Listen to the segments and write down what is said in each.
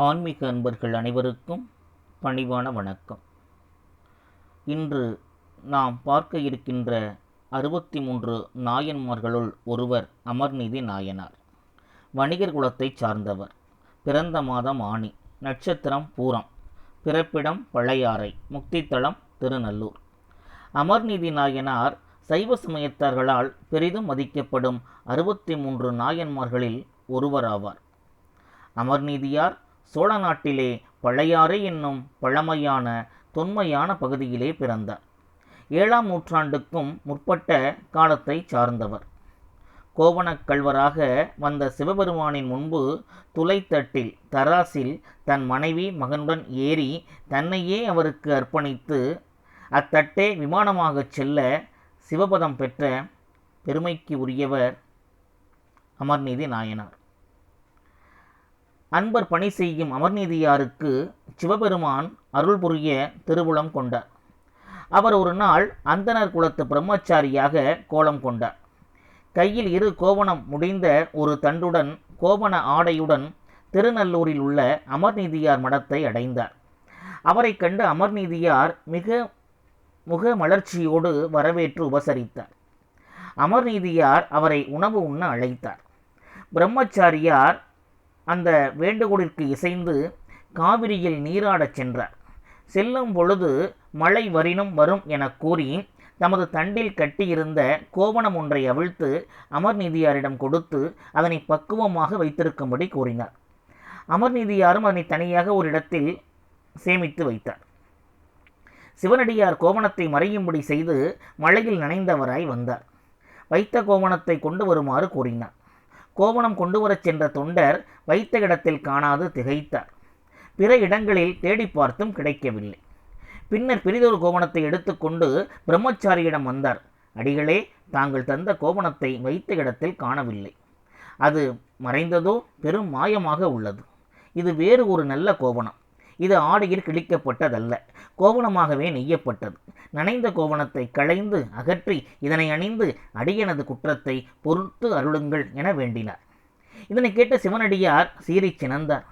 ஆன்மீக அன்பர்கள் அனைவருக்கும் பணிவான வணக்கம். இன்று நாம் பார்க்க இருக்கின்ற 63 நாயன்மார்களுள் ஒருவர் அமர்நீதி நாயனார். வணிகர் குலத்தைச் சார்ந்தவர். பிறந்த மாதம் ஆனி, நட்சத்திரம் பூரம், பிறப்பிடம் பழையாறை, முக்தித்தலம் திருநல்லூர். அமர்நீதி நாயனார் சைவ சமயத்தார்களால் பெரிதும் மதிக்கப்படும் 63 நாயன்மார்களில் ஒருவராவார். அமர்நீதியார் சோழ நாட்டிலே பழையாறை என்னும் பழமையான தொன்மையான பகுதியிலே பிறந்தார். 7ஆம் நூற்றாண்டுக்கும் முற்பட்ட காலத்தை சார்ந்தவர். கோவணக் கள்வராக வந்த சிவபெருமானின் முன்பு துளைத்தட்டில் தராசில் தன் மனைவி மகனுடன் ஏறி தன்னையே அவருக்கு அர்ப்பணித்து அத்தட்டே விமானமாகச் செல்ல சிவபதம் பெற்ற பெருமைக்கு உரியவர் அமர்நீதி நாயனார். அன்பர் பணி செய்யும் அமர்நீதியாருக்கு சிவபெருமான் அருள் புரிய திருவுளம் கொண்டார். அவர் ஒரு நாள் அந்தணர் குலத்து பிரம்மச்சாரியாக கோலம் கொண்டார். கையில் 2 கோவணம் முடிந்த ஒரு தண்டுடன் கோவண ஆடையுடன் திருநல்லூரில் உள்ள அமர்நீதியார் மடத்தை அடைந்தார். அவரை கண்டு அமர்நீதியார் முக மலர்ச்சியோடு வரவேற்று உபசரித்தார். அமர்நீதியார் அவரை உணவு உண்ண அழைத்தார். பிரம்மச்சாரியார் அந்த வேண்டுகோளிற்கு இசைந்து காவிரியில் நீராடச் சென்றார். செல்லும் பொழுது மழை வரினும் வரும் என கூறி தமது தண்டில் கட்டியிருந்த கோவணம் ஒன்றை அவிழ்த்து அமர்நீதியாரிடம் கொடுத்து அதனை பக்குவமாக வைத்திருக்கும்படி கூறினார். அமர்நீதியாரும் அதனை தனியாக ஒரு இடத்தில் சேமித்து வைத்தார். சிவனடியார் கோவணத்தை மறையும்படி செய்து மழையில் நனைந்தவராய் வந்தார். வைத்த கோவணத்தை கொண்டு வருமாறு கூறினார். கோவணம் கொண்டு வரச் சென்ற தொண்டர் வைத்த இடத்தில் காணாது திகைத்தார். பிற இடங்களில் தேடி பார்த்தும் கிடைக்கவில்லை. பின்னர் பிறிதொரு கோவணத்தை எடுத்துக்கொண்டு பிரம்மச்சாரியிடம் வந்தார். அடிகளே, தாங்கள் தந்த கோவணத்தை வைத்த இடத்தில் காணவில்லை. அது மறைந்ததோ பெரும் மாயமாக உள்ளது. இது வேறு ஒரு நல்ல கோவணம். இது ஆடையில் கிழிக்கப்பட்டதல்ல, கோவணமாகவே நெய்யப்பட்டது. நனைந்த கோவணத்தை களைந்து அகற்றி இதனை அணிந்து அடியனது குற்றத்தை பொறுத்து அருளுங்கள் என வேண்டினார். இதனை கேட்ட சிவனடியார் சீறி சினந்தார்.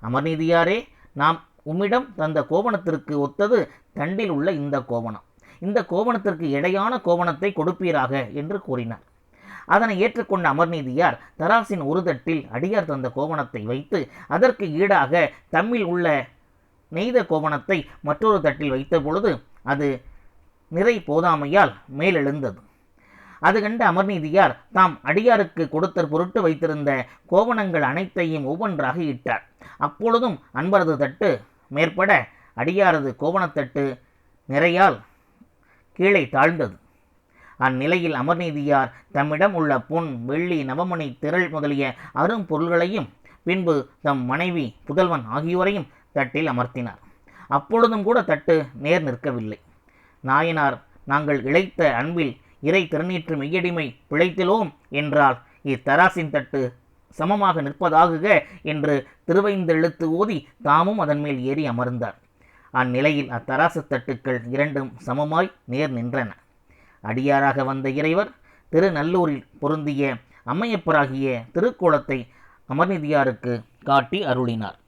அமர்நீதியாரே, நாம் உம்மிடம் தந்த கோவணத்திற்கு ஒத்தது தண்டில் உள்ள இந்த கோவணம். இந்த கோவணத்திற்கு எடையான கோவணத்தை கொடுப்பீராக என்று கூறினார். அதனை ஏற்றுக்கொண்ட அமர்நீதியார் தராசின் ஒரு தட்டில் அடியார் தந்த கோவணத்தை வைத்து அதற்கு ஈடாக தம்மில் உள்ள நெய்த கோவணத்தை மற்றொரு தட்டில் வைத்த பொழுது அது நிறை போதாமையால் மேலெழுந்தது. அது கண்ட அமர்நீதியார் தாம் அடியாருக்கு கொடுத்த பொருட்டு வைத்திருந்த கோவணங்கள் அனைத்தையும் ஒவ்வொன்றாக இட்டார். அப்பொழுதும் அன்பரது தட்டு மேற்பட அடியாரது கோவணத்தட்டு நிறையால் கீழே தாழ்ந்தது. அந்நிலையில் அமர்நீதியார் தம்மிடம் உள்ள பொன், வெள்ளி, நவமணி திரள் முதலிய அரும் பொருள்களையும் பின்பு தம் மனைவி, புதல்வன் ஆகியோரையும் தட்டில் அமர்த்தினார். அப்பொழுதும் கூட தட்டு நேர் நிற்கவில்லை. நாயனார், நாங்கள் இழைத்த அன்பில் இறை திருநீற்று மெய்யடிமை பிழைத்திலோம் என்றால் இத்தராசின் தட்டு சமமாக நிற்பதாகுக என்று திருவைந்தெழுத்து ஓதி தாமும் அதன் மேல் ஏறி அமர்ந்தார். அந்நிலையில் அத்தராசு தட்டுக்கள் இரண்டும் சமமாய் நேர் நின்றன. அடியாராக வந்த இறைவர் திருநல்லூரில் பொருந்திய அம்மையப்பராகிய திருக்கோலத்தை அமர்நீதியாருக்கு காட்டி அருளினார்.